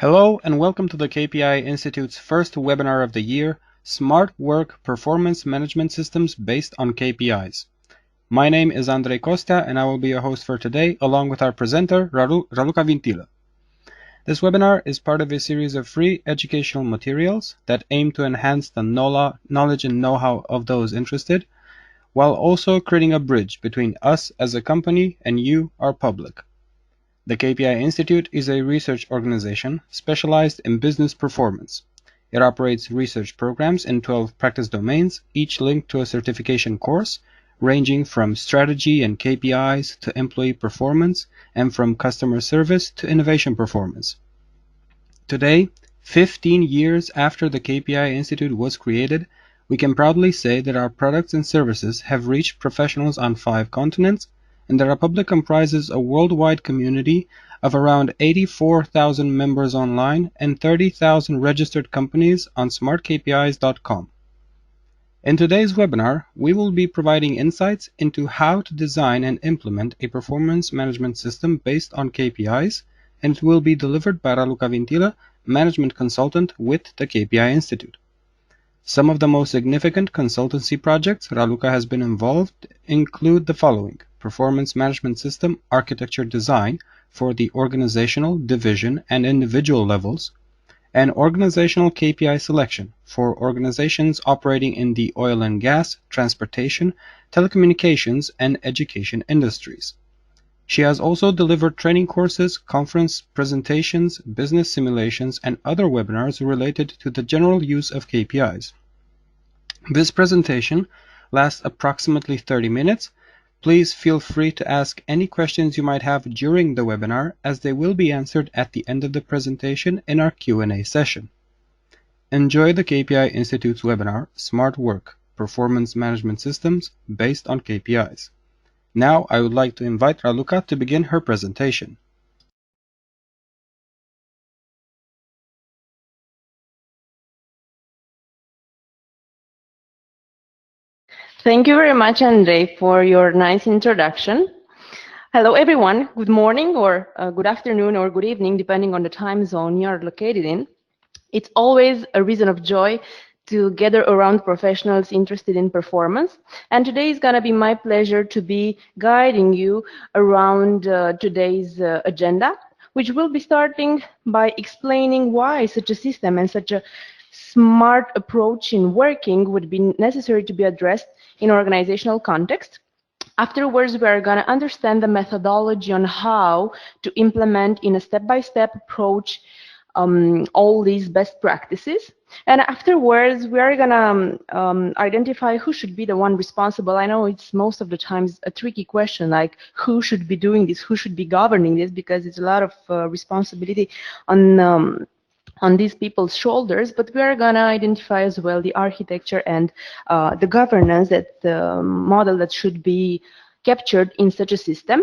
Hello and welcome to the KPI Institute's first webinar of the year, Smart Work Performance Management Systems Based on KPIs. My name is Andrei Costa and I will be your host for today along with our presenter, Raluca Vintilă. This webinar is part of a series of free educational materials that aim to enhance the knowledge and know-how of those interested, while also creating a bridge between us as a company and you, our public. The KPI Institute is a research organization specialized in business performance. It operates research programs in 12 practice domains, each linked to a certification course, ranging from strategy and KPIs to employee performance, and from customer service to innovation performance. Today, 15 years after the KPI Institute was created, we can proudly say that our products and services have reached professionals on 5 continents, and that our public comprises a worldwide community of around 84,000 members online and 30,000 registered companies on smartkpis.com. In today's webinar, we will be providing insights into how to design and implement a performance management system based on KPIs, and it will be delivered by Raluca Vintilă, management consultant with the KPI Institute. Some of the most significant consultancy projects Raluca has been involved include the following: Performance Management System Architecture Design for the organizational, division, and individual levels, and Organizational KPI Selection for organizations operating in the oil and gas, transportation, telecommunications, and education industries. She has also delivered training courses, conference presentations, business simulations, and other webinars related to the general use of KPIs. This presentation lasts approximately 30 minutes. Please feel free to ask any questions you might have during the webinar, as they will be answered at the end of the presentation in our Q&A session. Enjoy the KPI Institute's webinar, Smart Work Performance Management Systems Based on KPIs. Now I would like to invite Raluca to begin her presentation. Thank you very much, Andrei, for your nice introduction. Hello, everyone. Good morning, or good afternoon, or good evening, depending on the time zone you are located in. It's always a reason of joy to gather around professionals interested in performance. And today is going to be my pleasure to be guiding you around today's agenda, which will be starting by explaining why such a system and such a smart approach in working would be necessary to be addressed in organizational context. Afterwards, we are going to understand the methodology on how to implement in a step-by-step approach all these best practices. And afterwards, we are going to identify who should be the one responsible. I know it's most of the times a tricky question, like who should be doing this, who should be governing this, because it's a lot of responsibility on these people's shoulders, but we are going to identify as well the architecture and the governance, that the model that should be captured in such a system.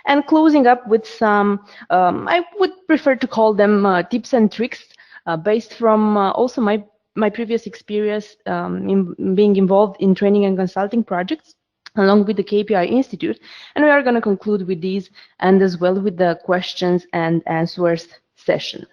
And closing up with some, I would prefer to call them tips and tricks based from also my previous experience in being involved in training and consulting projects along with the KPI Institute. And we are going to conclude with these and as well with the questions and answers session.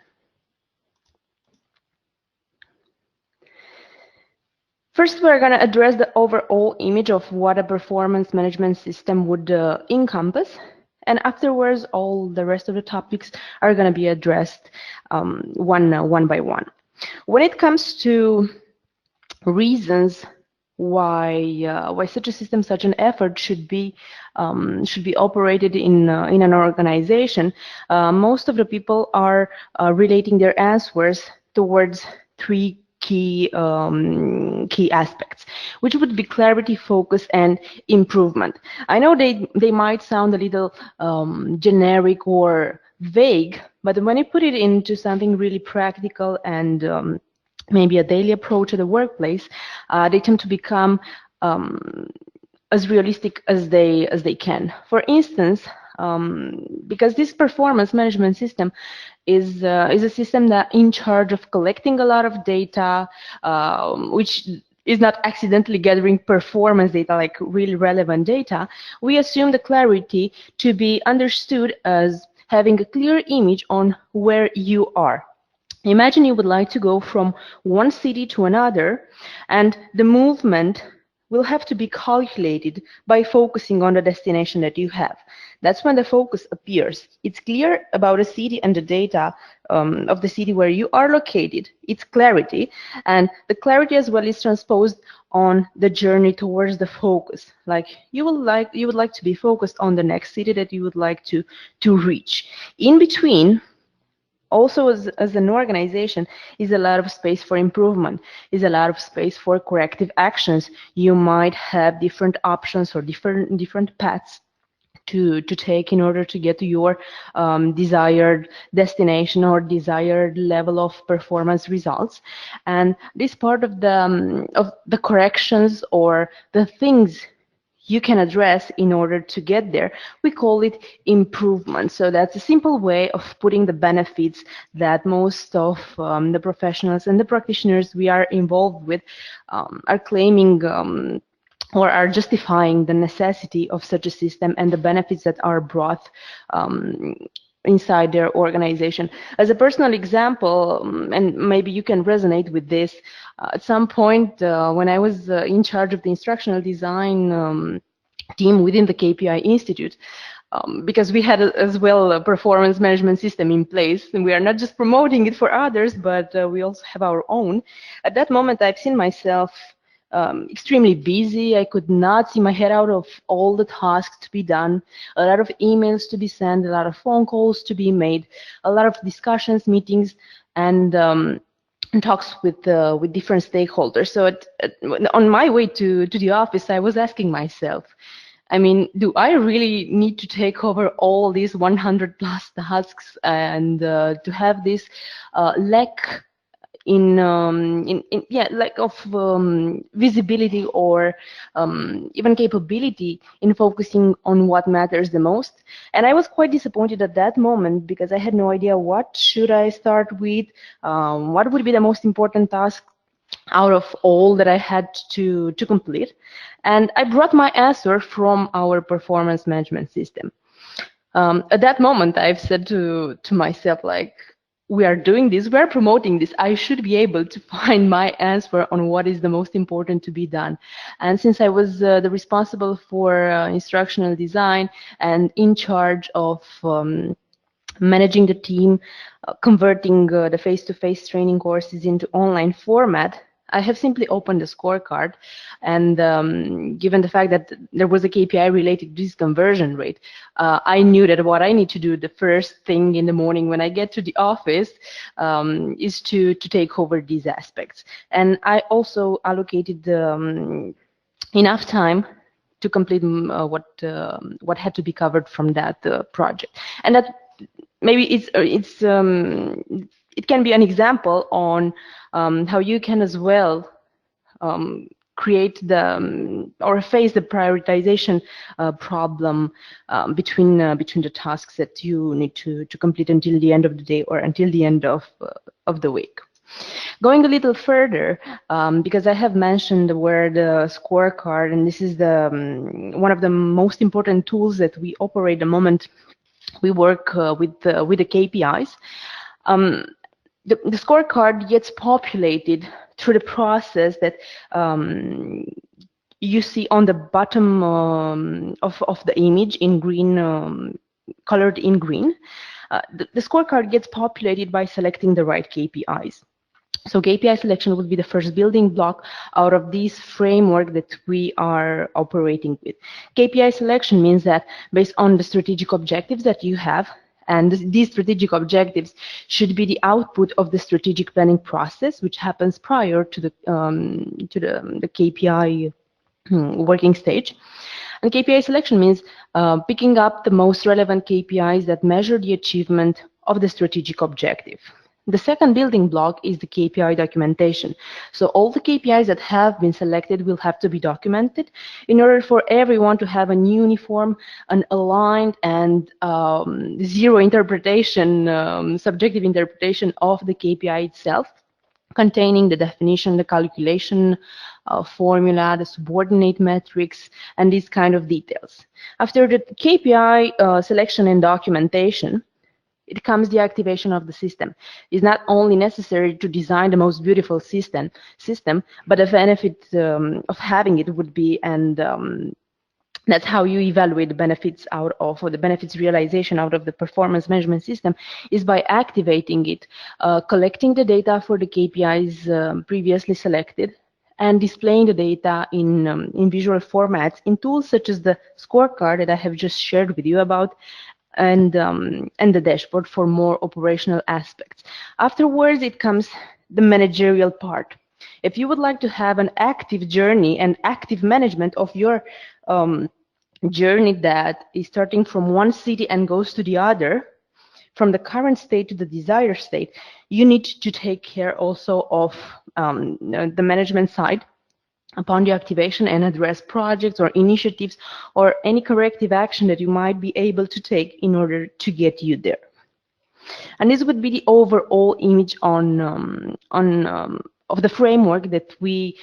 First, we're going to address the overall image of what a performance management system would encompass. And afterwards, all the rest of the topics are going to be addressed one by one. When it comes to reasons why such a system, such an effort should be operated in an organization, most of the people are relating their answers towards 3 key aspects, which would be clarity, focus, and improvement. I know they might sound a little generic or vague, but when you put it into something really practical and maybe a daily approach at the workplace, they tend to become as realistic as they can. For instance, because this performance management system is a system that in charge of collecting a lot of data, which is not accidentally gathering performance data, like really relevant data, we assume the clarity to be understood as having a clear image on where you are. Imagine you would like to go from one city to another, and the movement will have to be calculated by focusing on the destination that you have. That's when the focus appears. It's clear about a city and the data of the city where you are located. It's clarity, and the clarity as well is transposed on the journey towards the focus. Like you would like to be focused on the next city that you would like to reach. In between, also as an organization, is a lot of space for improvement, is a lot of space for corrective actions. You might have different options or different paths to take in order to get to your desired destination or desired level of performance results. And this part of the corrections or the things you can address in order to get there, we call it improvement. So that's a simple way of putting the benefits that most of the professionals and the practitioners we are involved with are claiming or are justifying the necessity of such a system and the benefits that are brought inside their organization. As a personal example, and maybe you can resonate with this, at some point when I was in charge of the instructional design team within the KPI Institute, because we had as well a performance management system in place, and we are not just promoting it for others, but we also have our own. At that moment, I've seen myself extremely busy. I could not see my head out of all the tasks to be done, a lot of emails to be sent, a lot of phone calls to be made, a lot of discussions, meetings, and talks with different stakeholders. So on my way to the office, I was asking myself, I mean, do I really need to take over all these 100 plus tasks and to have this lack in yeah, lack of visibility or even capability in focusing on what matters the most? And I was quite disappointed at that moment because I had no idea what should I start with, what would be the most important task out of all that I had to complete. And I brought my answer from our performance management system. At that moment, I've said to myself, like, we are doing this, we're promoting this. I should be able to find my answer on what is the most important to be done. And since I was the responsible for instructional design and in charge of managing the team, converting the face-to-face training courses into online format, I have simply opened a scorecard, and given the fact that there was a KPI related to this conversion rate, I knew that what I need to do the first thing in the morning when I get to the office is to take over these aspects. And I also allocated enough time to complete what had to be covered from that project. And that maybe it can be an example on how you can as well create the or face the prioritization problem between the tasks that you need to complete until the end of the day or until the end of the week. Going a little further, because I have mentioned the word scorecard, and this is the one of the most important tools that we operate the moment we work with the KPIs. The scorecard gets populated through the process that you see on the bottom of the image in green, colored in green. The scorecard gets populated by selecting the right KPIs. So KPI selection would be the first building block out of this framework that we are operating with. KPI selection means that based on the strategic objectives that you have, and these strategic objectives should be the output of the strategic planning process, which happens prior to the KPI working stage. And KPI selection means picking up the most relevant KPIs that measure the achievement of the strategic objective. The second building block is the KPI documentation. So all the KPIs that have been selected will have to be documented in order for everyone to have an uniform, an aligned, and zero interpretation, subjective interpretation of the KPI itself, containing the definition, the calculation formula, the subordinate metrics, and these kind of details. After the KPI selection and documentation, it comes the activation of the system. It's not only necessary to design the most beautiful system, but the benefit of having it would be, and that's how you evaluate the benefits out of, or the benefits realization out of the performance management system, is by activating it, collecting the data for the KPIs previously selected, and displaying the data in visual formats in tools such as the scorecard that I have just shared with you about, and the dashboard for more operational aspects. Afterwards, it comes the managerial part. If you would like to have an active journey and active management of your journey that is starting from one city and goes to the other, from the current state to the desired state, you need to take care also of the management side upon the activation and address projects or initiatives or any corrective action that you might be able to take in order to get you there. And this would be the overall image of the framework that we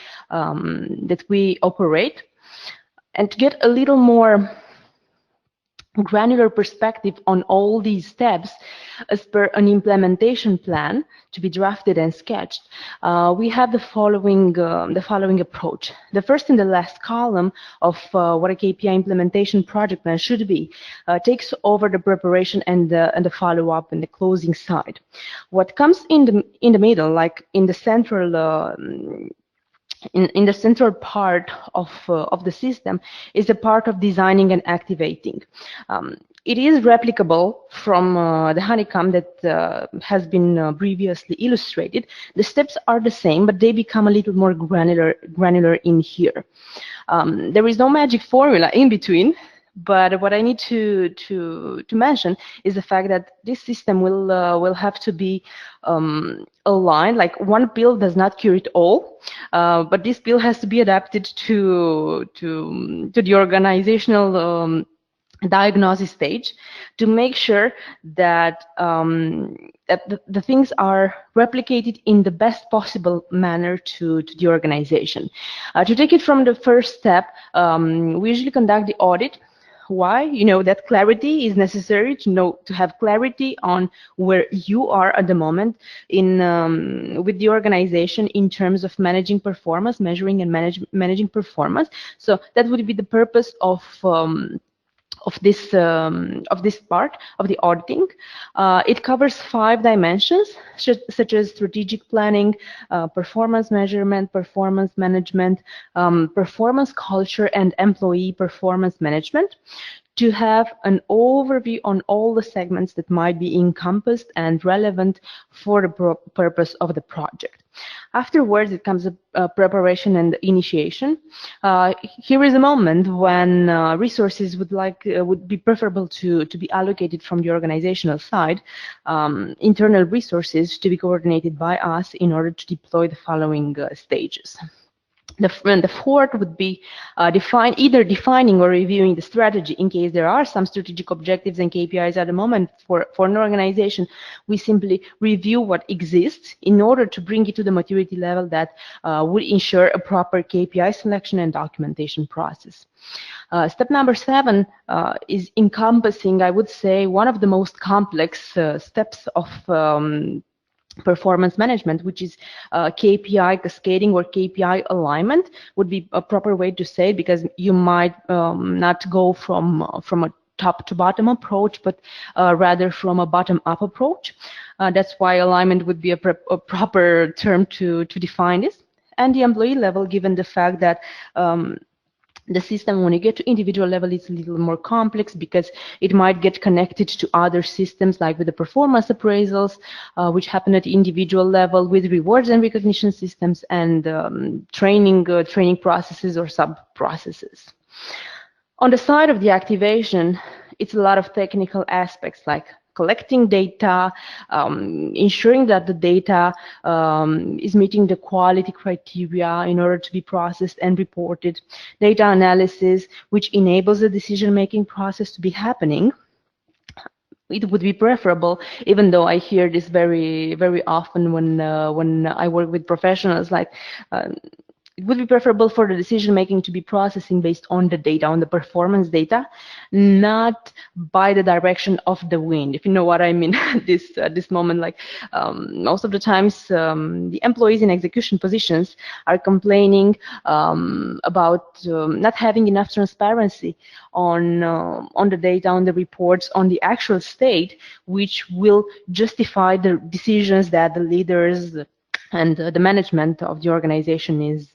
operate. And to get a little more granular perspective on all these steps, as per an implementation plan to be drafted and sketched, we have the following approach. The first and the last column of what a KPI implementation project plan should be takes over the preparation and the follow-up and the closing side. What comes in the middle, like in the central in the central part of the system, is the part of designing and activating. It is replicable from the honeycomb that has been previously illustrated. The steps are the same, but they become a little more granular in here. There is no magic formula in between. But what I need to mention is the fact that this system will have to be aligned. Like, one pill does not cure it all, but this pill has to be adapted to the organizational diagnosis stage, to make sure that that the things are replicated in the best possible manner to the organization. To take it from the first step, we usually conduct the audit. Why? You know that clarity is necessary to have clarity on where you are at the moment in with the organization in terms of managing performance, measuring and managing performance. So that would be the purpose of this part of the auditing. It covers 5 dimensions, such as strategic planning, performance measurement, performance management, performance culture, and employee performance management, to have an overview on all the segments that might be encompassed and relevant for the purpose of the project. Afterwards, it comes a preparation and initiation. Here is a moment when resources would be preferable to be allocated from the organizational side, internal resources to be coordinated by us in order to deploy the following stages. The fourth would be either defining or reviewing the strategy. In case there are some strategic objectives and KPIs at the moment for an organization, we simply review what exists in order to bring it to the maturity level that would ensure a proper KPI selection and documentation process. Step number 7 is encompassing, I would say, one of the most complex steps of performance management, which is KPI cascading or KPI alignment, would be a proper way to say it, because you might not go from a top to bottom approach, but rather from a bottom up approach. That's why alignment would be a proper term to define this. And the employee level, given the fact that the system, when you get to individual level, it's a little more complex, because it might get connected to other systems, like with the performance appraisals, which happen at the individual level, with rewards and recognition systems, and training processes or sub-processes. On the side of the activation, it's a lot of technical aspects, like collecting data, ensuring that the data is meeting the quality criteria in order to be processed and reported, data analysis, which enables the decision-making process to be happening. It would be preferable, even though I hear this very, very often when I work with professionals, like it would be preferable for the decision making to be processing based on the data, on the performance data, not by the direction of the wind, if you know what I mean. This moment, like most of the times, the employees in execution positions are complaining about not having enough transparency on the data, on the reports, on the actual state, which will justify the decisions that the leaders and the management of the organization is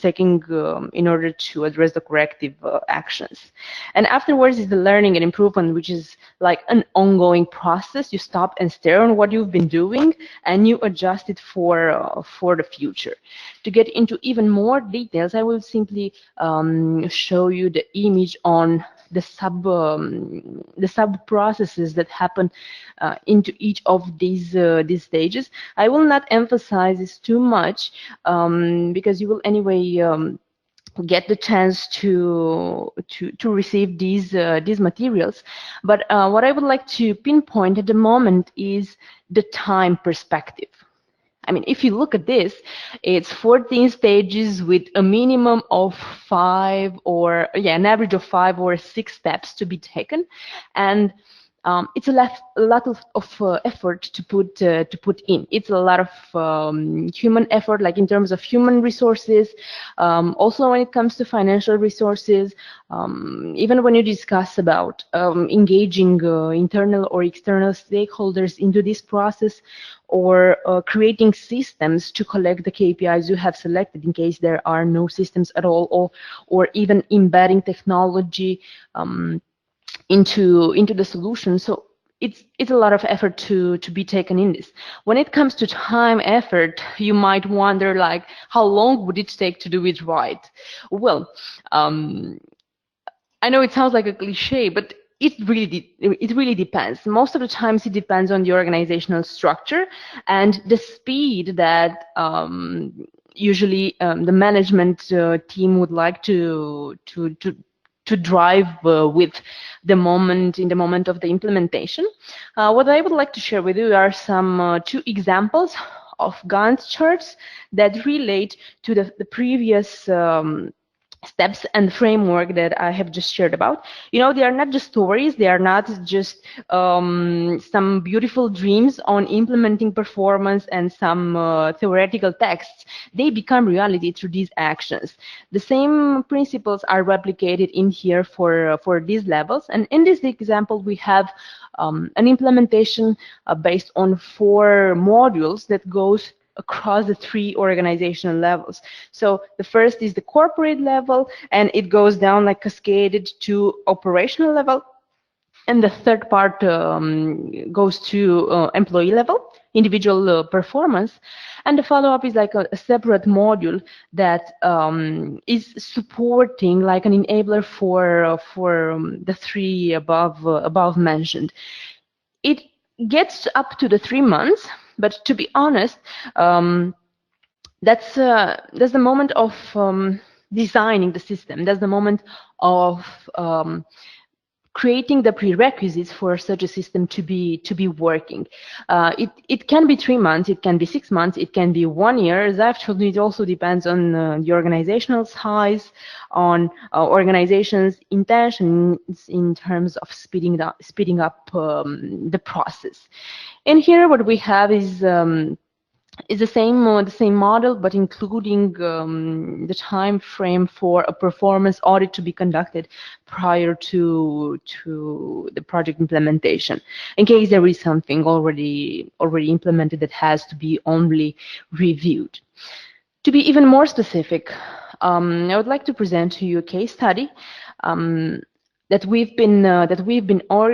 taking in order to address the corrective actions. And afterwards is the learning and improvement, which is like an ongoing process. You stop and stare on what you've been doing, and you adjust it for the future. To get into even more details, I will simply show you the image on the sub processes that happen into each of these stages. I will not emphasize this too much because you will anyway get the chance to receive these materials. But what I would like to pinpoint at the moment is the time perspective. I mean, if you look at this, it's 14 stages with a minimum of 5 or, yeah, an average of 5 or 6 steps to be taken. And it's a lot of effort to put in. It's a lot of human effort, like in terms of human resources. Also, when it comes to financial resources, even when you discuss about engaging internal or external stakeholders into this process, or creating systems to collect the KPIs you have selected in case there are no systems at all, or even embedding technology into the solution. So it's a lot of effort to be taken in this. When it comes to time effort, you might wonder, like, how long would it take to do it right? Well, I know it sounds like a cliche, but it really depends. Most of the times it depends on the organizational structure and the speed that usually the management team would like to drive with the moment, in the moment of the implementation. What I would like to share with you are some 2 examples of Gantt charts that relate to the previous steps and framework that I have just shared about. You know, they are not just stories, they are not just some beautiful dreams on implementing performance and some theoretical texts. They become reality through these actions. The same principles are replicated in here for these levels. And in this example, we have an implementation based on 4 modules that goes across the 3 organizational levels. So the first is the corporate level, and it goes down like cascaded to operational level. And the third part goes to employee level, individual performance. And the follow-up is like a separate module that is supporting, like an enabler for the 3 above mentioned. It gets up to the 3 months, but to be honest, that's the moment of designing the system. That's the moment of creating the prerequisites for such a system to be working. It can be 3 months, it can be 6 months, it can be 1 year. Actually, it also depends on the organizational size, on organizations' intentions in terms of speeding up the process. And here, what we have is the same model, but including the time frame for a performance audit to be conducted prior to the project implementation, in case there is something already implemented that has to be only reviewed. To be even more specific, I would like to present to you a case study that we've been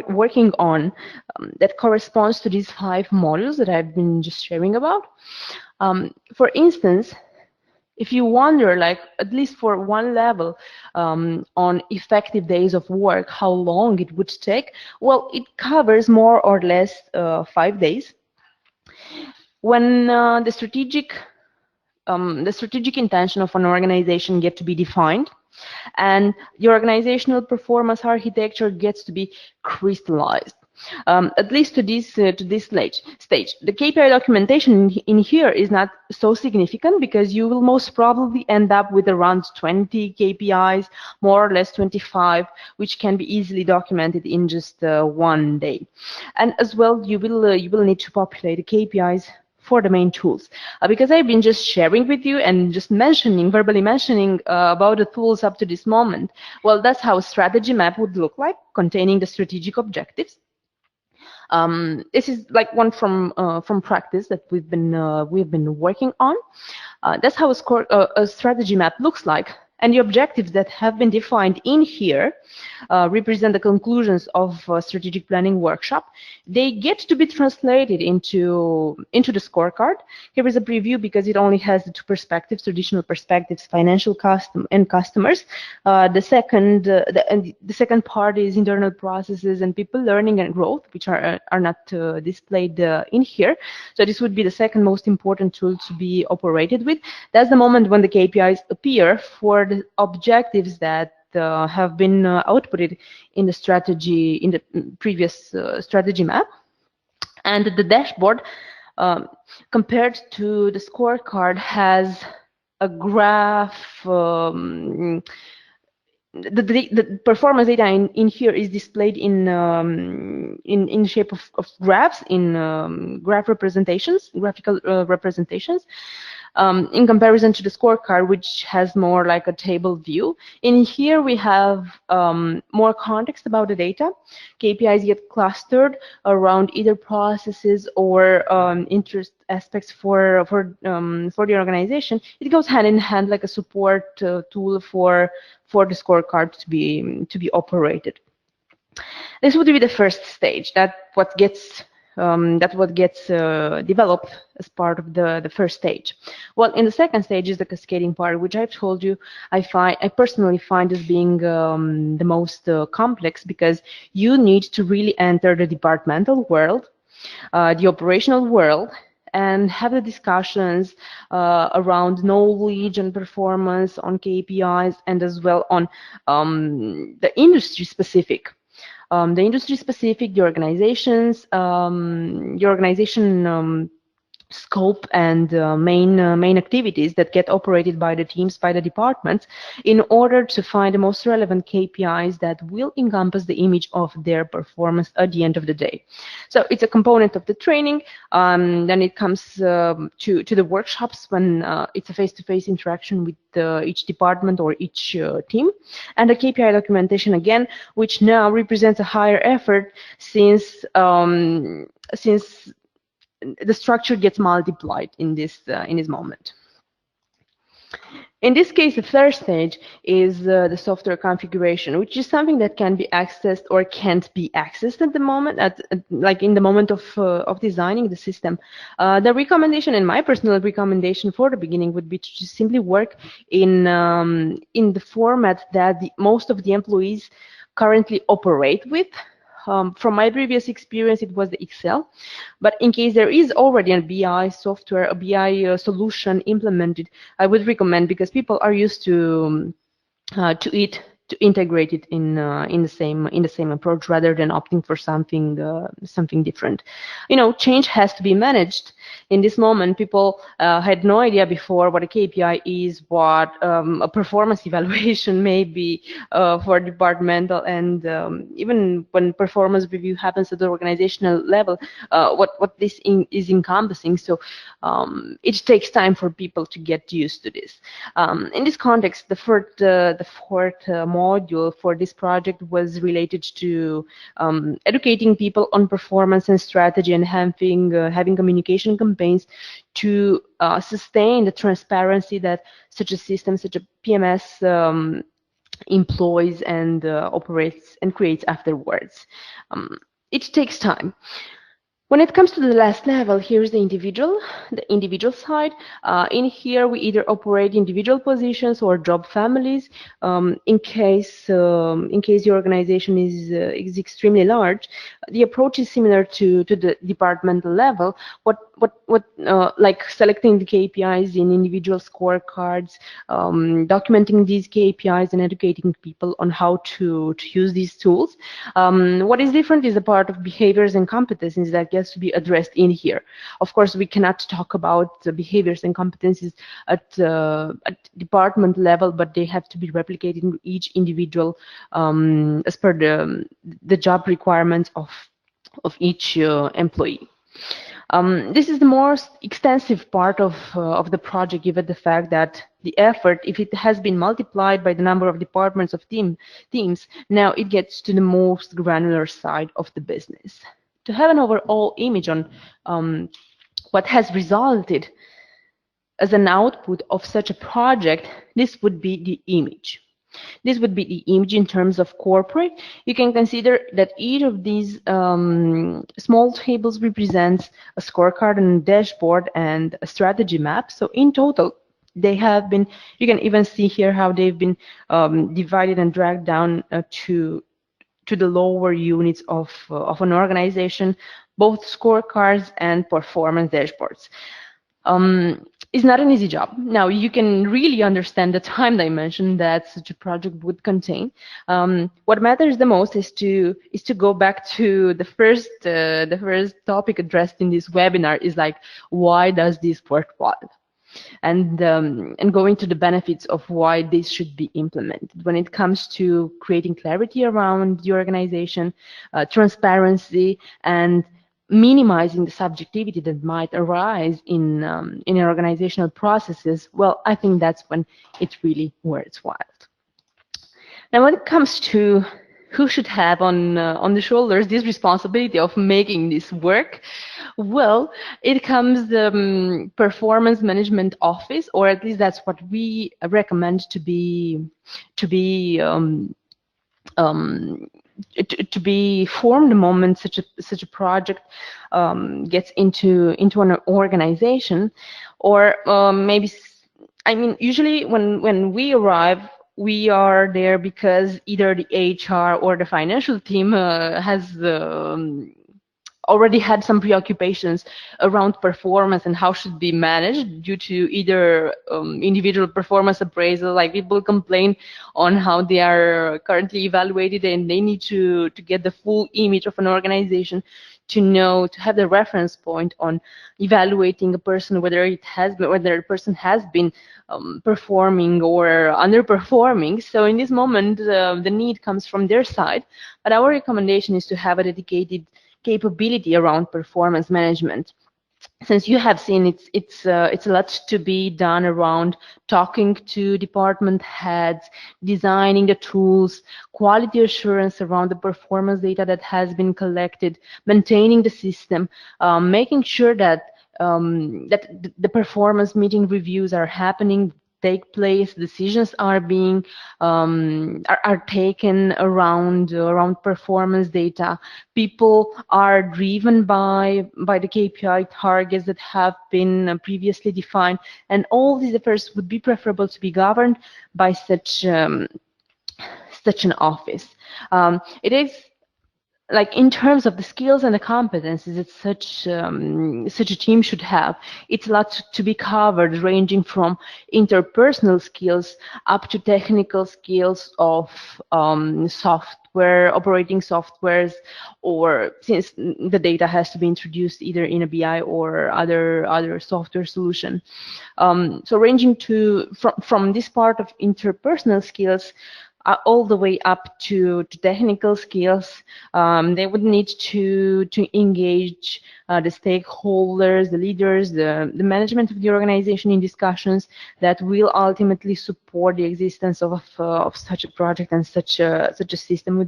working on that corresponds to these 5 modules that I've been just sharing about. For instance, if you wonder, like, at least for one level on effective days of work, how long it would take, well, it covers more or less 5 days. When the strategic intention of an organization get to be defined, and the organizational performance architecture gets to be crystallized. at least to this stage. The KPI documentation in here is not so significant because you will most probably end up with around 20 KPIs, more or less 25, which can be easily documented in just one day. And as well, you will need to populate the KPIs for the main tools, because I've been just sharing with you and just verbally mentioning about the tools up to this moment. Well, that's how a strategy map would look like, containing the strategic objectives. This is like one from practice that we've been working on. That's how a strategy map looks like. And the objectives that have been defined in here represent the conclusions of a strategic planning workshop. They get to be translated into the scorecard. Here is a preview because it only has the two perspectives, traditional perspectives, financial and customers. The second part is internal processes and people learning and growth, which are not displayed in here. So this would be the second most important tool to be operated with. That's the moment when the KPIs appear for the objectives that have been outputted in the strategy, in the previous strategy map. And the dashboard, compared to the scorecard, has a graph. The performance data in here is displayed in shape of graphs, in graph representations, graphical representations. In comparison to the scorecard, which has more like a table view. In here, we have more context about the data. KPIs get clustered around either processes or interest aspects for the organization. It goes hand in hand like a support tool for the scorecard to be operated. This would be the first stage. That's what gets developed as part of the first stage. Well, in the second stage is the cascading part, which I've told you I personally find as being the most complex, because you need to really enter the departmental world, the operational world, and have the discussions around knowledge and performance on KPIs, and as well on the industry specific. The industry specific, the organization scope and main activities that get operated by the teams, by the departments, in order to find the most relevant KPIs that will encompass the image of their performance at the end of the day. So it's a component of the training. Then it comes to the workshops, when it's a face-to-face interaction with each department or each team, and the KPI documentation again, which now represents a higher effort since the structure gets multiplied in this moment. In this case, the third stage is the software configuration, which is something that can be accessed or can't be accessed at the moment, like in the moment of designing the system. The recommendation, and my personal recommendation for the beginning, would be to just simply work in the format that most of the employees currently operate with. From my previous experience, it was the Excel. But in case there is already a BI software, a BI solution implemented, I would recommend, because people are used to integrate it in the same approach, rather than opting for something different. Change has to be managed. In this moment, people had no idea before what a KPI is, what a performance evaluation may be for departmental, and even when performance review happens at the organizational level, what this is encompassing. So it takes time for people to get used to this. In this context, the fourth module for this project was related to educating people on performance and strategy, and having communication campaigns to sustain the transparency that such a system, such a PMS employs and operates and creates afterwards. It takes time. When it comes to the last level, here's the individual side. In here, we either operate individual positions or job families. In case your organization is extremely large, the approach is similar to the departmental level. Like selecting the KPIs in individual scorecards, documenting these KPIs, and educating people on how to use these tools. What is different is a part of behaviors and competencies that gets to be addressed in here. Of course, we cannot talk about the behaviors and competencies at department level, but they have to be replicated in each individual as per the job requirements of each employee. This is the most extensive part of the project, given the fact that the effort, if it has been multiplied by the number of departments of teams, now it gets to the most granular side of the business. To have an overall image on what has resulted as an output of such a project, this would be the image. This would be the image in terms of corporate. You can consider that each of these small tables represents a scorecard and a dashboard and a strategy map. So in total, they have been, you can even see here how they've been divided and dragged down to the lower units of an organization, both scorecards and performance dashboards. It's not an easy job. Now, you can really understand the time dimension that such a project would contain. What matters the most is to go back to the first topic addressed in this webinar is like, why does this work well? And go into the benefits of why this should be implemented. When it comes to creating clarity around the organization, transparency, and minimizing the subjectivity that might arise in organizational processes, well, I think that's when it's really worthwhile. Now, when it comes to who should have on the shoulders this responsibility of making this work, well, it comes the performance management office, or at least that's what we recommend to be formed the moment such a project gets into an organization, or maybe, I mean, usually when we arrive, we are there because either the HR or the financial team has already had some preoccupations around performance and how should be managed due to either individual performance appraisal, like people complain on how they are currently evaluated and they need to get the full image of an organization to have the reference point on evaluating a person, whether a person has been performing or underperforming. So in this moment, the need comes from their side, but our recommendation is to have a dedicated capability around performance management. Since you have seen it's a lot to be done around talking to department heads, designing the tools, quality assurance around the performance data that has been collected, maintaining the system, making sure that the performance meeting reviews are happening, take place, decisions are being are taken around performance data. People are driven by the KPI targets that have been previously defined, and all these efforts would be preferable to be governed by such an office. It is, like, in terms of the skills and the competencies that such a team should have, it's a lot to be covered, ranging from interpersonal skills up to technical skills of software, operating softwares, or since the data has to be introduced either in a BI or other software solution. So ranging from this part of interpersonal skills all the way up to technical skills. They would need to engage the stakeholders, the leaders, the management of the organization in discussions that will ultimately support the existence of such a project and such a system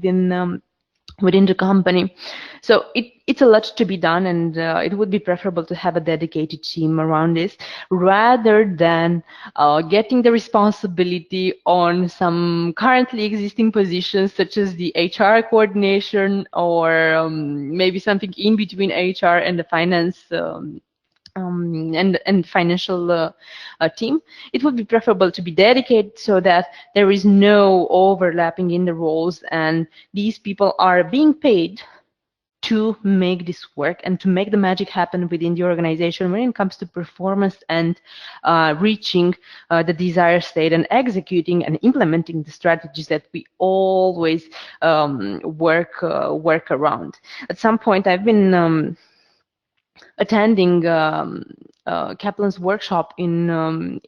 within the company. So it's a lot to be done, and it would be preferable to have a dedicated team around this rather than getting the responsibility on some currently existing positions such as the HR coordination, or maybe something in between HR and the finance and financial team. It would be preferable to be dedicated so that there is no overlapping in the roles, and these people are being paid to make this work and to make the magic happen within the organization when it comes to performance and reaching the desired state and executing and implementing the strategies that we always work around. At some point, I've been attending Kaplan's workshop in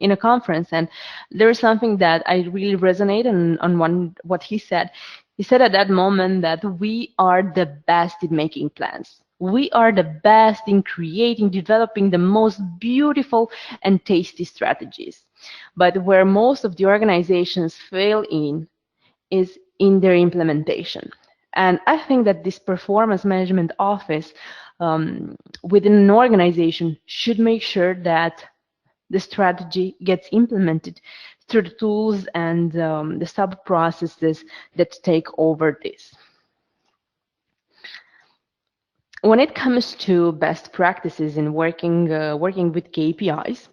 a conference, and there is something that I really resonate on what he said. He said at that moment that we are the best in making plans. We are the best in creating, developing the most beautiful and tasty strategies. But where most of the organizations fail in is in their implementation. And I think that this performance management office within an organization should make sure that the strategy gets implemented through the tools and the sub processes that take over this. When it comes to best practices in working with KPIs,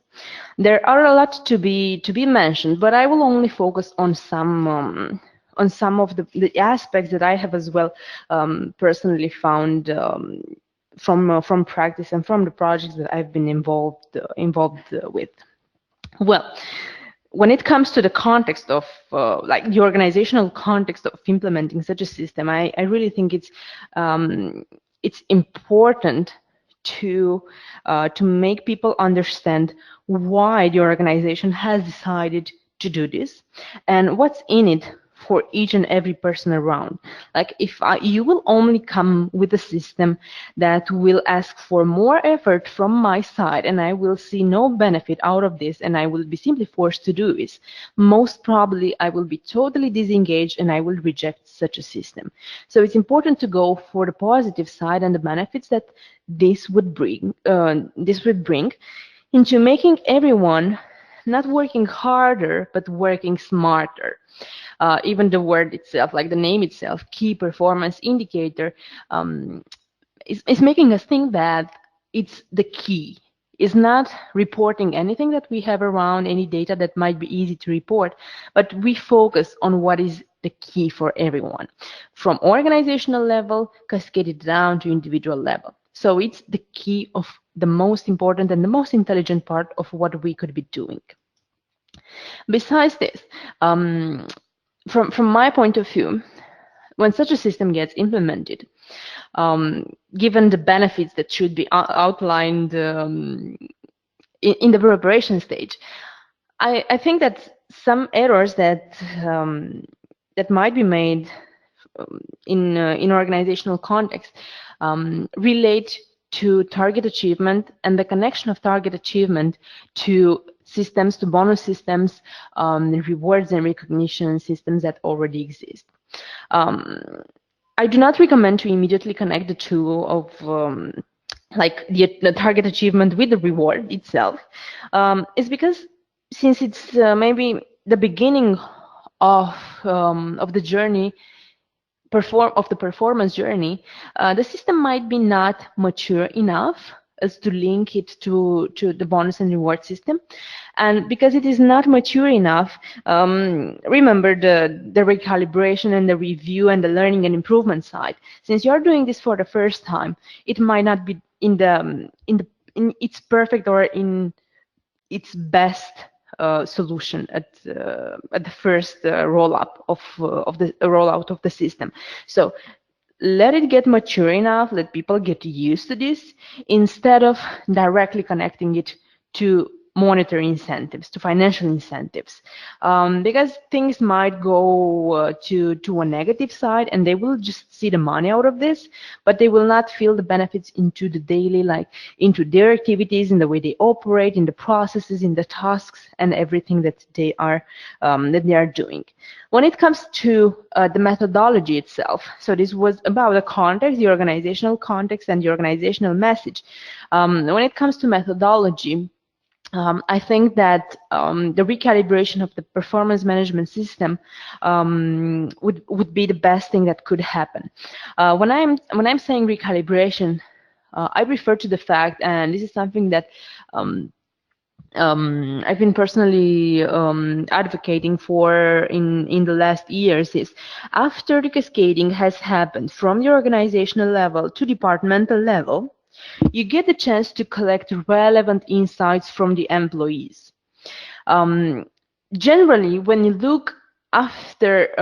there are a lot to be mentioned, but I will only focus on some of the aspects that I have as well personally found from practice and from the projects that I've been involved with. Well, when it comes to the context of like the organizational context of implementing such a system, I really think it's important to make people understand why the organization has decided to do this and what's in it for each and every person around. Like if you will only come with a system that will ask for more effort from my side and I will see no benefit out of this and I will be simply forced to do this, most probably I will be totally disengaged and I will reject such a system. So it's important to go for the positive side and the benefits that this would bring into making everyone not working harder but working smarter. Even the word itself, like the name itself, key performance indicator, is making us think that it's the key. It's not reporting anything that we have around, any data that might be easy to report, but we focus on what is the key for everyone, from organizational level, cascaded down to individual level. So it's the key of the most important and the most intelligent part of what we could be doing. Besides this, from my point of view, when such a system gets implemented, given the benefits that should be outlined in the preparation stage, I think that some errors that might be made in organizational context relate to target achievement and the connection of target achievement to systems, to bonus systems, rewards and recognition systems that already exist. I do not recommend to immediately connect the two of like the target achievement with the reward itself. It's because since it's maybe the beginning of the journey, of the performance journey, the system might be not mature enough as to link it to the bonus and reward system. And because it is not mature enough, remember the recalibration and the review and the learning and improvement side. Since you're doing this for the first time, it might not be in its perfect or in its best solution at the first rollout of the system. So let it get mature enough, let people get used to this, instead of directly connecting it to monetary incentives, to financial incentives, because things might go to a negative side, and they will just see the money out of this, but they will not feel the benefits into the daily, like into their activities, in the way they operate, in the processes, in the tasks, and everything that they are doing. When it comes to the methodology itself, so this was about the context, the organizational context, and the organizational message. When it comes to methodology, I think that the recalibration of the performance management system would be the best thing that could happen. When I'm saying recalibration, I refer to the fact, and this is something that I've been personally advocating for in the last years, is after the cascading has happened from the organizational level to departmental level, you get the chance to collect relevant insights from the employees. Generally, when you look after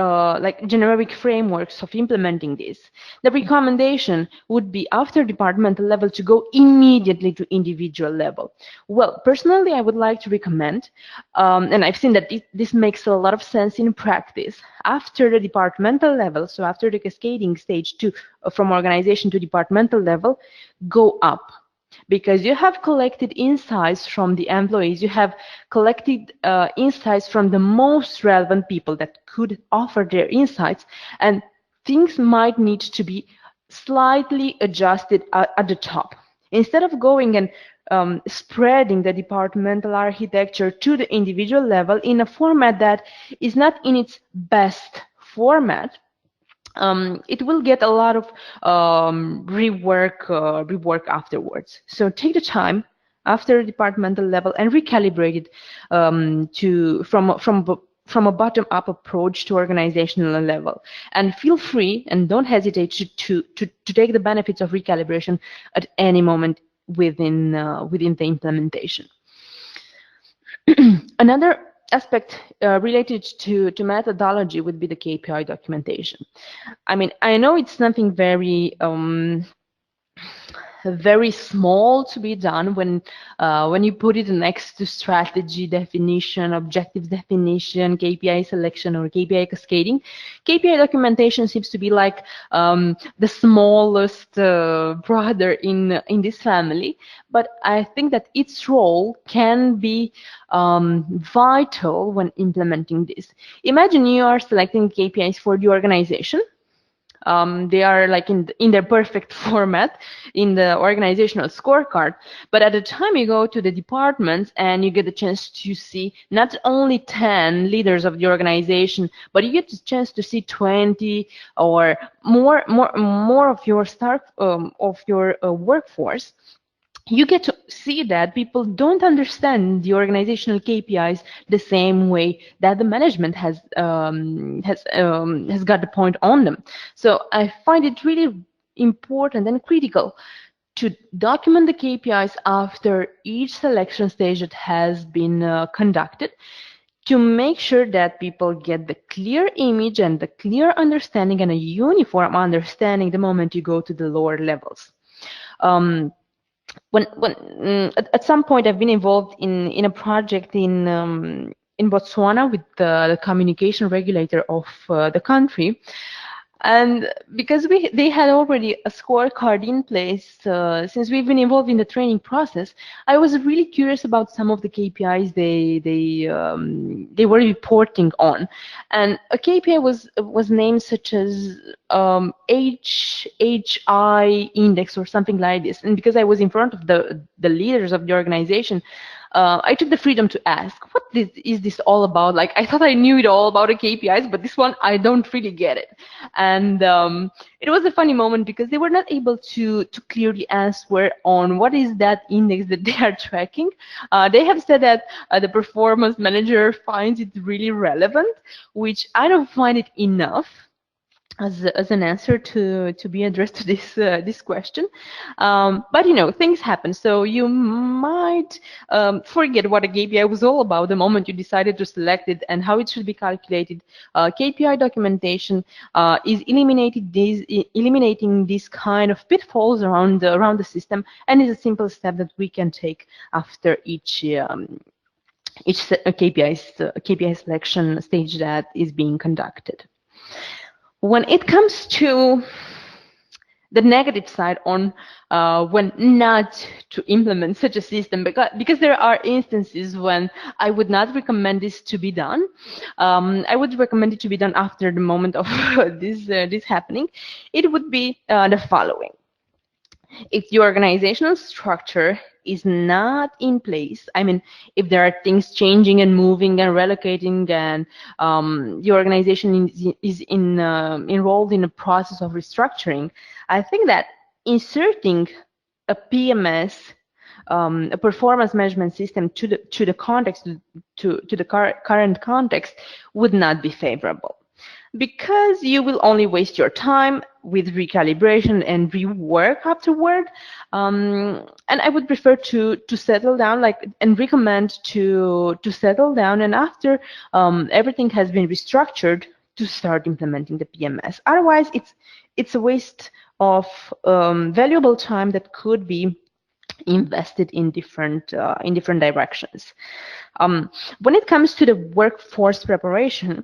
like generic frameworks of implementing this, the recommendation would be after departmental level to go immediately to individual level. Well, personally, I would like to recommend, and I've seen that this makes a lot of sense in practice, after the departmental level, so after the cascading stage from organization to departmental level, go up. Because you have collected insights from the employees, you have collected insights from the most relevant people that could offer their insights, and things might need to be slightly adjusted at the top. Instead of going and spreading the departmental architecture to the individual level in a format that is not in its best format, it will get a lot of rework afterwards. So take the time after departmental level and recalibrate it from a bottom-up approach to organizational level. And feel free and don't hesitate to take the benefits of recalibration at any moment within the implementation. Another aspect related to methodology would be the KPI documentation. I mean, I know it's something very small to be done when you put it next to strategy definition, objective definition, KPI selection, or KPI cascading. KPI documentation seems to be like the smallest brother in this family, but I think that its role can be vital when implementing this. Imagine you are selecting KPIs for the organization. They are like in their perfect format in the organizational scorecard. But at the time you go to the departments and you get the chance to see not only 10 leaders of the organization, but you get the chance to see 20 or more of your staff of your workforce. You get to see that people don't understand the organizational KPIs the same way that the management has got the point on them. So I find it really important and critical to document the KPIs after each selection stage that has been conducted, to make sure that people get the clear image and the clear understanding and a uniform understanding the moment you go to the lower levels. At some point I've been involved in a project in Botswana with the communication regulator of the country, and because they had already a scorecard in place, since we've been involved in the training process, I was really curious about some of the KPIs they were reporting on, and a KPI was named such as HHI index or something like this. And because I was in front of the leaders of the organization, I took the freedom to ask, what is this all about? Like, I thought I knew it all about the KPIs, but this one, I don't really get it. And it was a funny moment because they were not able to clearly answer on what is that index that they are tracking. They have said that the performance manager finds it really relevant, which I don't find it enough. as an answer to be addressed to this question. But things happen, so you might forget what a KPI was all about the moment you decided to select it and how it should be calculated. KPI documentation is eliminating these kind of pitfalls around the system, and is a simple step that we can take after each KPI selection stage that is being conducted. When it comes to the negative side on when not to implement such a system, because there are instances when I would not recommend this to be done. I would recommend it to be done after the moment of this happening. It would be the following. If the organizational structure is not in place, I mean, if there are things changing and moving and relocating, and the organization is enrolled in a process of restructuring, I think that inserting a PMS, a performance management system, to the context, to the current context, would not be favorable, because you will only waste your time with recalibration and rework afterward. And I would prefer to settle down, and recommend to settle down, and after everything has been restructured, to start implementing the PMS. Otherwise, it's a waste of valuable time that could be invested in different directions. When it comes to the workforce preparation,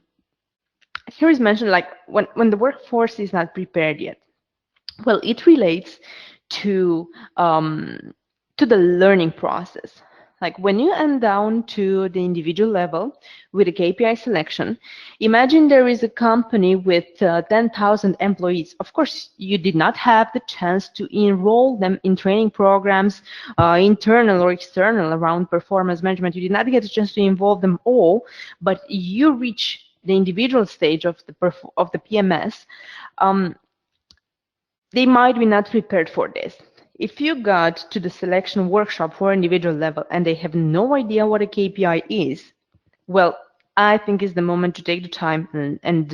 here is mentioned, like, when the workforce is not prepared yet. Well, it relates to the learning process. Like, when you end down to the individual level with a KPI selection, imagine there is a company with 10,000 employees. Of course, you did not have the chance to enroll them in training programs, internal or external, around performance management. You did not get a chance to involve them all, but you reach the individual stage of the PMS. They might be not prepared for this. If you got to the selection workshop for individual level and they have no idea what a KPI is, well, I think it's the moment to take the time and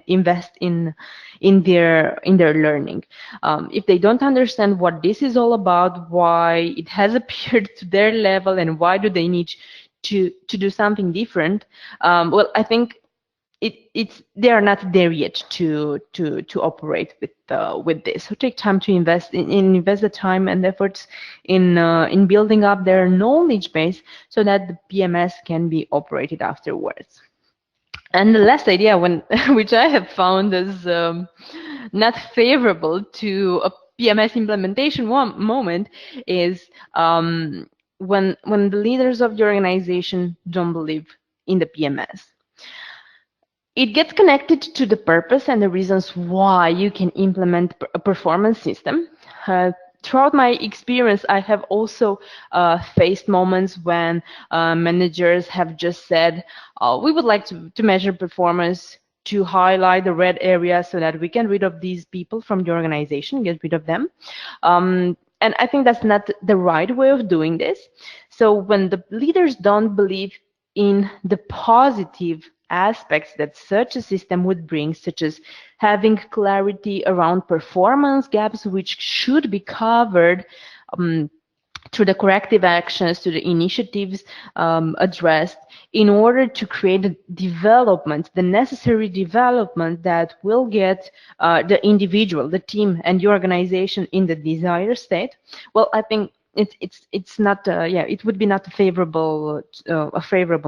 invest in their learning. If they don't understand what this is all about, why it has appeared to their level, and why do they need to do something different, well, I think they are not there yet to operate with this. So take time to invest the time and efforts in building up their knowledge base, so that the PMS can be operated afterwards. And the last idea, which I have found as not favorable to a PMS implementation moment, is when the leaders of the organization don't believe in the PMS. It gets connected to the purpose and the reasons why you can implement a performance system. Throughout my experience, I have also faced moments when managers have just said, we would like to measure performance to highlight the red areas so that we can get rid of these people from the organization, get rid of them. And I think that's not the right way of doing this. So when the leaders don't believe in the positive aspects that such a system would bring, such as having clarity around performance gaps, which should be covered through the corrective actions, to the initiatives addressed, in order to create the necessary development that will get the individual, the team, and the organization in the desired state. Well, I think it's not it would be not a favorable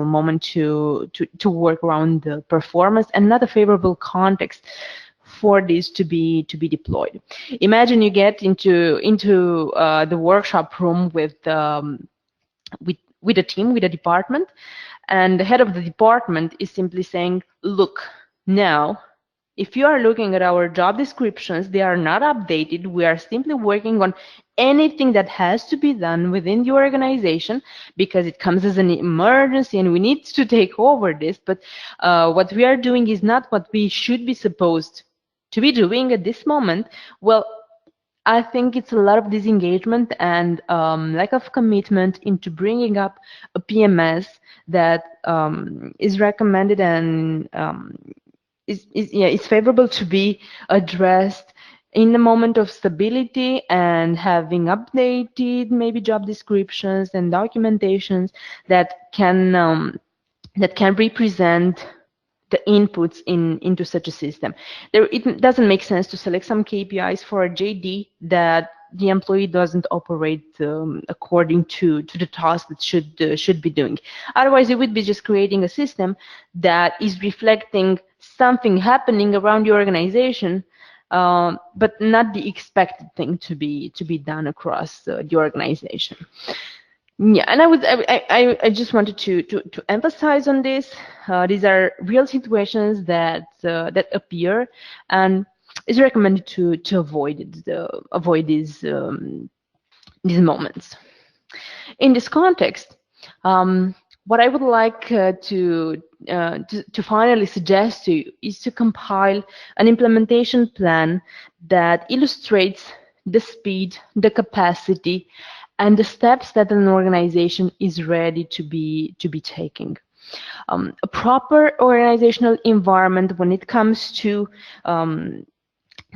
moment to work around the performance, and not a favorable context for this to be deployed. Imagine you get into the workshop room with a team, with a department, and the head of the department is simply saying, look, now, if you are looking at our job descriptions, they are not updated. We are simply working on anything that has to be done within the organization because it comes as an emergency and we need to take over this. But what we are doing is not what we should be supposed to be doing at this moment. Well, I think it's a lot of disengagement and lack of commitment into bringing up a PMS that is recommended and it's favorable to be addressed in the moment of stability, and having updated maybe job descriptions and documentations that can represent the inputs into such a system. It doesn't make sense to select some KPIs for a JD that the employee doesn't operate according to the task that should be doing. Otherwise, it would be just creating a system that is reflecting something happening around the organization, but not the expected thing to be done across the organization. Yeah, and I just wanted to emphasize on this. These are real situations that appear, and it's recommended to avoid these moments. In this context, what I would like to finally suggest to you is to compile an implementation plan that illustrates the speed, the capacity, and the steps that an organization is ready to be taking. A proper organizational environment when it comes to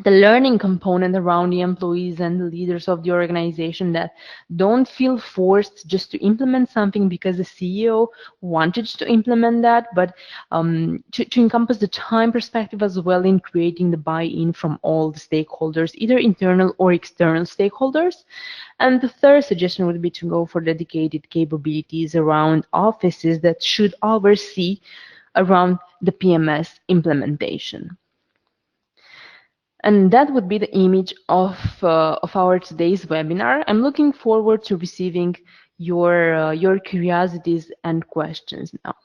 the learning component around the employees and the leaders of the organization, that don't feel forced just to implement something because the CEO wanted to implement that, but to encompass the time perspective as well in creating the buy-in from all the stakeholders, either internal or external stakeholders. And the third suggestion would be to go for dedicated capabilities around offices that should oversee around the PMS implementation. And that would be the image of our today's webinar. I'm looking forward to receiving your curiosities and questions now.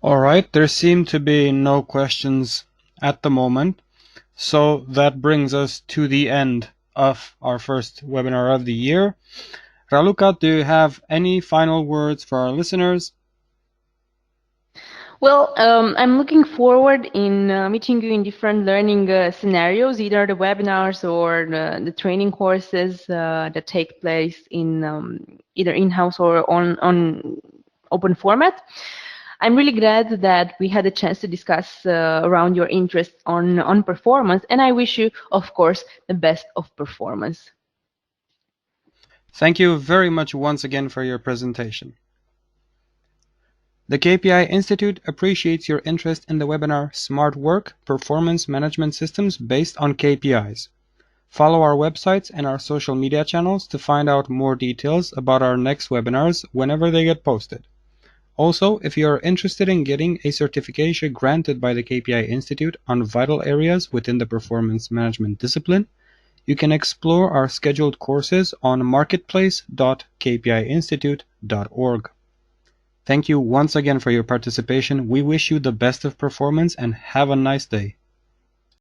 Alright, there seem to be no questions at the moment, so that brings us to the end of our first webinar of the year. Raluca, do you have any final words for our listeners? Well, I'm looking forward in meeting you in different learning scenarios, either the webinars or the training courses that take place in either in-house or on open format. I'm really glad that we had a chance to discuss around your interest on performance, and I wish you, of course, the best of performance. Thank you very much once again for your presentation. The KPI Institute appreciates your interest in the webinar Smart Work Performance Management Systems based on KPIs. Follow our websites and our social media channels to find out more details about our next webinars whenever they get posted. Also, if you are interested in getting a certification granted by the KPI Institute on vital areas within the performance management discipline, you can explore our scheduled courses on marketplace.kpiinstitute.org. Thank you once again for your participation. We wish you the best of performance and have a nice day.